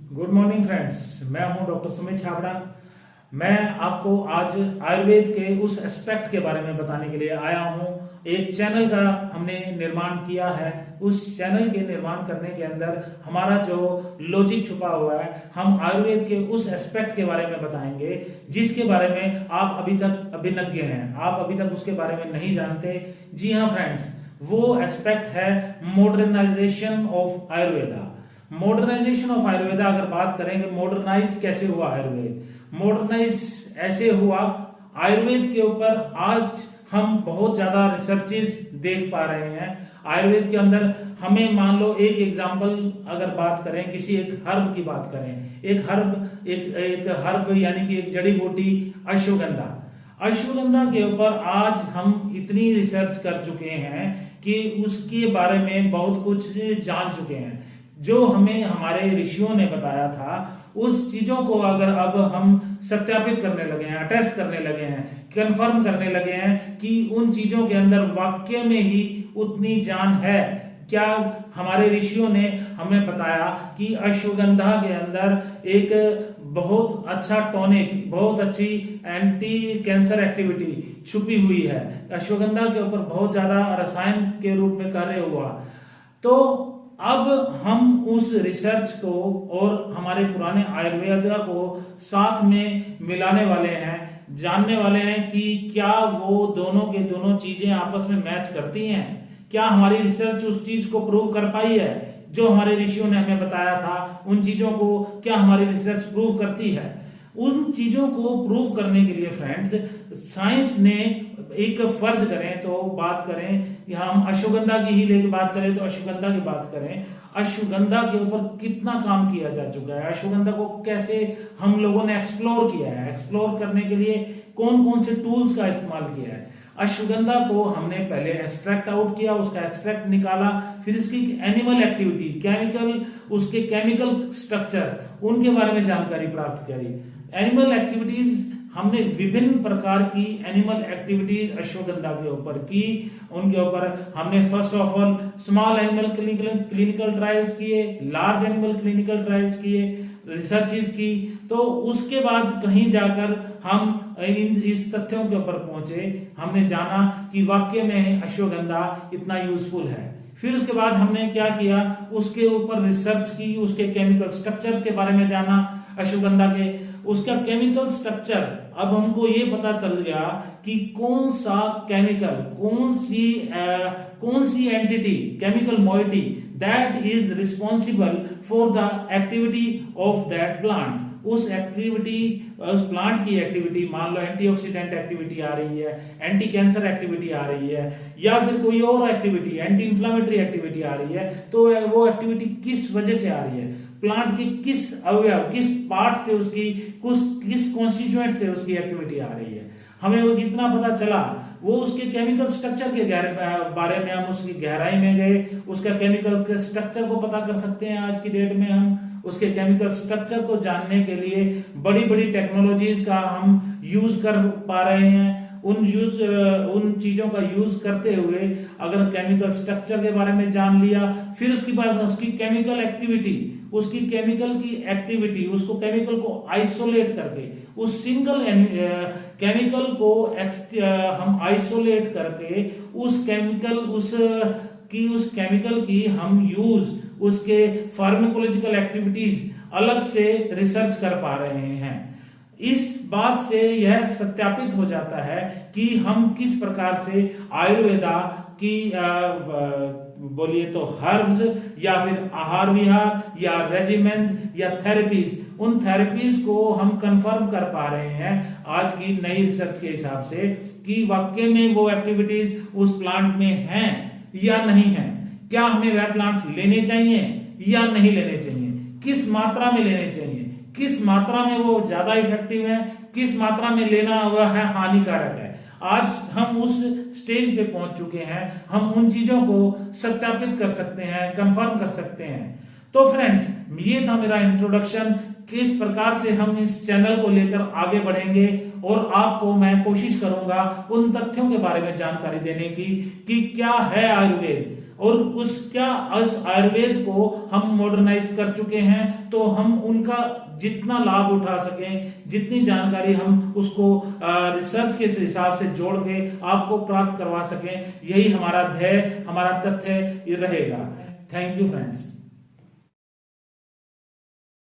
Good morning friends, मैं हूं doctor Sumit Chhabra. मैं आपको आज आयुर्वेद के उस एस्पेक्ट के बारे में बताने के लिए आया हूं। एक चैनल का हमने निर्माण किया है। उस चैनल के निर्माण करने के अंदर हमारा जो लॉजिक छुपा हुआ है, हम आयुर्वेद के उस एस्पेक्ट के बारे में बताएंगे जिसके बारे में आप अभी तक अभिज्ञ हैं, आप अभी तक उसके बारे में नहीं जानते। जी हाँ फ्रेंड्स, वो एस्पेक्ट है modernisation of Ayurveda. Modernisation of Ayurveda अगर बात करेंगे, मॉडर्नाइज कैसे हुआ आयुर्वेद? मॉडर्नाइज ऐसे हुआ, आयुर्वेद के ऊपर आज हम बहुत ज्यादा रिसर्चेस देख पा रहे हैं। आयुर्वेद के अंदर हमें मान लो एक एग्जांपल अगर बात करें, किसी एक हर्ब की बात करें, एक हर्ब यानी कि एक जड़ी बूटी अश्वगंधा के ऊपर आज हम इतनी रिसर्च कर चुके हैं कि उसके बारे में बहुत कुछ जान चुके हैं। जो हमें हमारे ऋषियों ने बताया था, उस चीजों को अगर अब हम सत्यापित करने लगे हैं, अटेस्ट करने लगे हैं, कंफर्म करने लगे हैं कि उन चीजों के अंदर वाक्य में ही उतनी जान है। क्या हमारे ऋषियों ने हमें बताया कि अश्वगंधा के अंदर एक बहुत अच्छा टॉनिक, बहुत अच्छी एंटी कैंसर एक्टिविटी छुपी हुई है। अश्वगंधा के ऊपर बहुत ज्यादा रसायन के रूप में कार्य हुआ। तो अब हम उस रिसर्च को और हमारे पुराने आयुर्वेद को साथ में मिलाने वाले हैं, जानने वाले हैं कि क्या वो दोनों के दोनों चीजें आपस में मैच करती हैं। क्या हमारी रिसर्च उस चीज को प्रूव कर पाई है जो हमारे ऋषियों ने हमें बताया था? उन चीजों को क्या हमारी रिसर्च प्रूव करती है? उन चीजों को प्रूव करने के लिए फ्रेंड्स, साइंस ने एक फर्ज करें तो बात करें, हम अश्वगंधा की ही लेके बात चले तो अश्वगंधा की बात करें। अश्वगंधा के ऊपर कितना काम किया जा चुका है, अश्वगंधा को कैसे हम लोगों ने एक्सप्लोर किया है, एक्सप्लोर करने के लिए कौन कौन से टूल्स का इस्तेमाल किया है। अश्वगंधा को हमने पहले एक्सट्रैक्ट आउट किया, उसका एक्सट्रैक्ट निकाला, फिर उसकी एनिमल एक्टिविटी, केमिकल, उसके केमिकल स्ट्रक्चर, उनके बारे में जानकारी प्राप्त करी। एनिमल एक्टिविटीज हमने विभिन्न प्रकार की एनिमल एक्टिविटीज अश्वगंधा के ऊपर की। उनके ऊपर हमने first of all small animal clinical trials किए, लार्ज एनिमल क्लिनिकल ट्रायल्स किए, रिसर्चेस की। तो उसके बाद कहीं जाकर हम इस तथ्यों के ऊपर पहुंचे, हमने जाना कि वाकई में अश्वगंधा इतना यूजफुल है। फिर उसके बाद हमने क्या किया, उसके ऊपर रिसर्च की, उसके केमिकल स्ट्रक्चर्स के बारे में जाना अश्वगंधा के, उसका केमिकल स्ट्रक्चर। अब हमको ये पता चल गया कि कौन सा केमिकल, कौन सी entity, chemical moiety that is responsible for the activity of that plant. उस एक्टिविटी, उस प्लांट की एक्टिविटी, मान लो एंटीऑक्सीडेंट एक्टिविटी आ रही है, एंटी कैंसर एक्टिविटी आ रही है, या फिर कोई और एक्टिविटी, एंटी इंफ्लेमेटरी एक्टिविटी आ रही है, तो वो एक्टिविटी किस वजह से आ रही है, प्लांट की किस अवयव, किस पार्ट से उसकी, किस कॉन्स्टिट्यूएंट से उसकी एक्टिविटी आ रही है। हमें वो जितना पता चला, वो उसके केमिकल स्ट्रक्चर के बारे में हम उसकी गहराई में गए, उसका केमिकल स्ट्रक्चर को पता कर सकते हैं। आज की डेट में हम उसके केमिकल स्ट्रक्चर को जानने के लिए बड़ी बड़ी टेक्नोलॉजीज का हम यूज कर पा रहे हैं। उन चीजों का यूज करते हुए अगर केमिकल स्ट्रक्चर के बारे में जान लिया, फिर उसके बाद उसकी केमिकल एक्टिविटी, उसकी केमिकल की एक्टिविटी, उसको केमिकल को आइसोलेट करके, उस सिंगल केमिकल को हम आइसोलेट करके उस केमिकल की हम यूज, उसके फार्माकोलॉजिकल एक्टिविटीज अलग से रिसर्च कर पा रहे हैं। इस बात से यह सत्यापित हो जाता है कि हम किस प्रकार से आयुर्वेदा की बोलिए तो हर्ब्स, या फिर आहार विहार, या रेजिमेंट्स, या थेरेपीज, उन थेरेपीज को हम कंफर्म कर पा रहे हैं आज की नई रिसर्च के हिसाब से कि वाकई में वो एक्टिविटीज उस प्लांट में हैं या नहीं है। क्या हमें वह प्लांट्स लेने चाहिए या नहीं लेने चाहिए, किस मात्रा में लेने चाहिए, किस मात्रा में वो ज्यादा इफेक्टिव है, किस मात्रा में लेना हुआ है हानिकारक है। आज हम उस स्टेज पे पहुंच चुके हैं, हम उन चीजों को सत्यापित कर सकते हैं, कंफर्म कर सकते हैं। तो फ्रेंड्स, ये था मेरा इंट्रोडक्शन, किस प्रकार से हम इस चैनल को लेकर आगे बढ़ेंगे, और आपको मैं कोशिश करूंगा उन तथ्यों के बारे में जानकारी देने की कि क्या है आयुर्वेद, और उसका उस आयुर्वेद को हम मॉडर्नाइज कर चुके हैं, तो हम उनका जितना लाभ उठा सकें, जितनी जानकारी हम उसको रिसर्च के हिसाब से जोड़ के आपको प्राप्त करवा सकें, यही हमारा ध्येय, हमारा तथ्य रहेगा। Thank you friends.